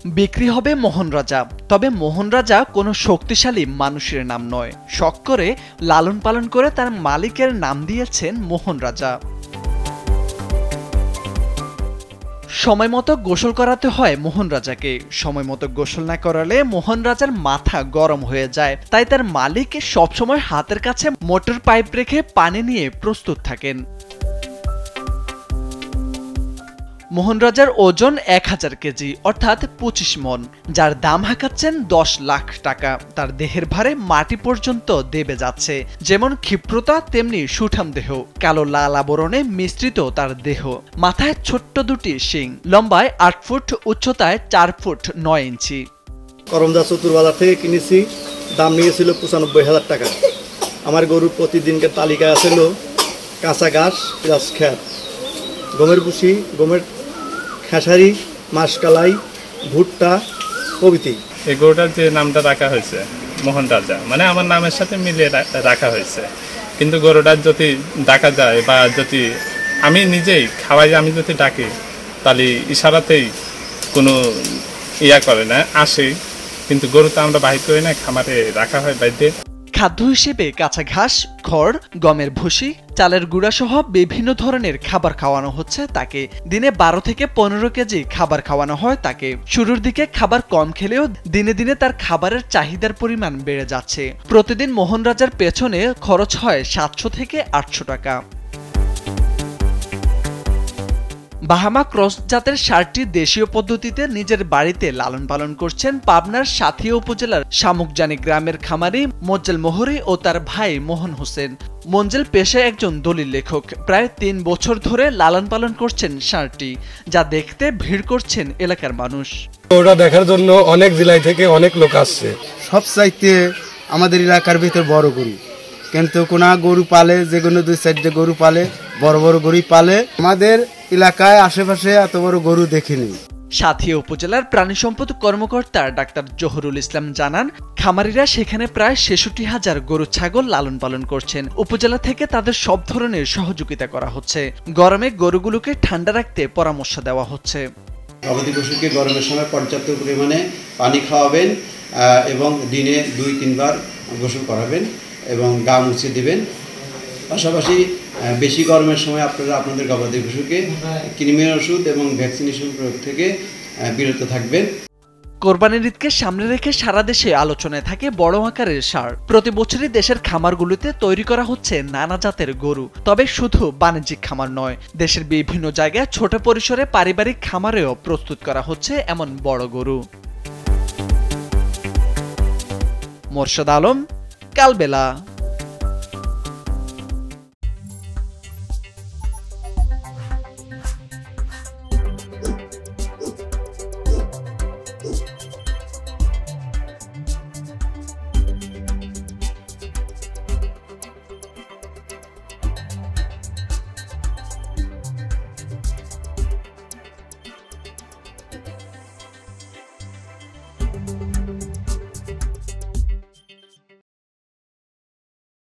বিক্রি হবে মোহন রাজা। তবে মোহন রাজা কোনো শক্তিশালী মানুষের নাম নয়, শখ করে লালন পালন করে তার মালিকের নাম দিয়েছেন মোহন রাজা। সময় মতো গোসল করাতে হয় মোহন রাজাকে। সময় মতো গোসল না করালে মোহন রাজার মাথা গরম হয়ে যায়, তাই তার মালিক সবসময় হাতের কাছে মোটর পাইপ রেখে পানি নিয়ে প্রস্তুত থাকেন। মোহন রাজার ওজন 1000 কেজি অর্থাৎ 25 মন, যার দাম হাঁকাচ্ছেন 10 লাখ টাকা। তার দেহের ভারে মাটি পর্যন্ত দেবে যাচ্ছে। যেমন ক্ষিপ্রতা তেমনি সুঠাম দেহ, কালো লাল আবরণে মিশ্রিত তার দেহ। মাথায় ছোট্ট দুটি শিং, লম্বায় 8 ফুট, উচ্চতায় 4 ফুট 9 ইঞ্চি। করমদা চতুর্বাজার থেকে কিনেছি, দাম নিয়েছিল 95,000 টাকা। আমার গরুর প্রতিদিনকার তালিকায় আছিল কাঁচা ঘাস প্লাস খ্যাত, গমের ভুসি, গমের খেসারি, মাসকালাই, ভুট্টা প্রভৃতি। এই গরুটার যে নামটা রাখা হয়েছে মোহন রাজা, মানে আমার নামের সাথে মিলিয়ে রাখা হয়েছে। কিন্তু গরুটার যদি ডাকা যায় বা যদি আমি নিজেই খাওয়াই, আমি যদি ডাকি তাহলে ইশারাতেই কোনো ইয়া করে না, আসে। কিন্তু গরু তো আমরা বাহির করি না, খামারে রাখা হয় বাইরে। খাদ্য হিসেবে কাঁচা ঘাস, খড়, গমের ভুসি, চালের গুঁড়া সহ বিভিন্ন ধরনের খাবার খাওয়ানো হচ্ছে তাকে। দিনে 12 থেকে 15 কেজি খাবার খাওয়ানো হয় তাকে। শুরুর দিকে খাবার কম খেলেও দিনে দিনে তার খাবারের চাহিদার পরিমাণ বেড়ে যাচ্ছে। প্রতিদিন মোহন রাজার পেছনে খরচ হয় 700 থেকে 800 টাকা। বাহামা ক্রস জাতের ষাঁড়টি দেশীয় পদ্ধতিতে নিজের বাড়িতে লালন পালন করছেন পাবনার সাথিয়া উপজেলার শামুকজানি গ্রামের খামারি মোজ্জেল মোহরি ও তার ভাই মোহন হোসেন। মঞ্জেল পেশায় একজন দলিল লেখক। প্রায় 3 বছর ধরে লালন পালন করছেন ষাঁড়টি, যা দেখতে ভিড় করছেন এলাকার মানুষ। ওটা দেখার জন্য অনেক জেলায় থেকে অনেক লোক আসছে। সবচাইতে আমাদের এলাকার ভিতর বড় গরু, কিন্তু কোনা গরু পালে, যে কোনো 2-4টে গরু পালে, বড় বড় গরুই পালে। আমাদের এলাকায় আশেপাশে এত বড় গরু দেখিনি। সাথিয়া উপজেলার প্রাণী সম্পদ কর্মকর্তা ডাক্তার জহুরুল ইসলাম জানান, খামারিরা সেখানে প্রায় 66,000 গরু ছাগল লালন পালন করছেন। উপজেলা থেকে তাদের সব ধরনের সহযোগিতা করা হচ্ছে। গরমে গরুগুলোকে ঠান্ডা রাখতে পরামর্শ দেওয়া হচ্ছে। গবাদি পশুকে গরমের সময় পর্যাপ্ত পরিমাণে পানি খাওয়াবেন এবং দিনে 2-3 বার গোসল করাবেন এবং গা মুছে দেবেন। পাশাপাশি বেশি গরমের সময় আপনারা আপনাদের গবাদি পশুকে কৃমির ওষুধ এবং ভ্যাকসিনেশন প্রয়োগ থেকে বিরত থাকবেন। কোরবানির ঈদকে সামনে রেখে সারা দেশে আলোচনায় থাকে বড় আকারের ষাঁড়। প্রতি বছরই দেশের খামারগুলোতে তৈরি করা হচ্ছে নানা জাতের গরু। তবে শুধু বাণিজ্যিক খামার নয়, দেশের বিভিন্ন জায়গায় ছোট পরিসরে পারিবারিক খামারেও প্রস্তুত করা হচ্ছে এমন বড় গরু। মোরশেদ আলম, কালবেলা।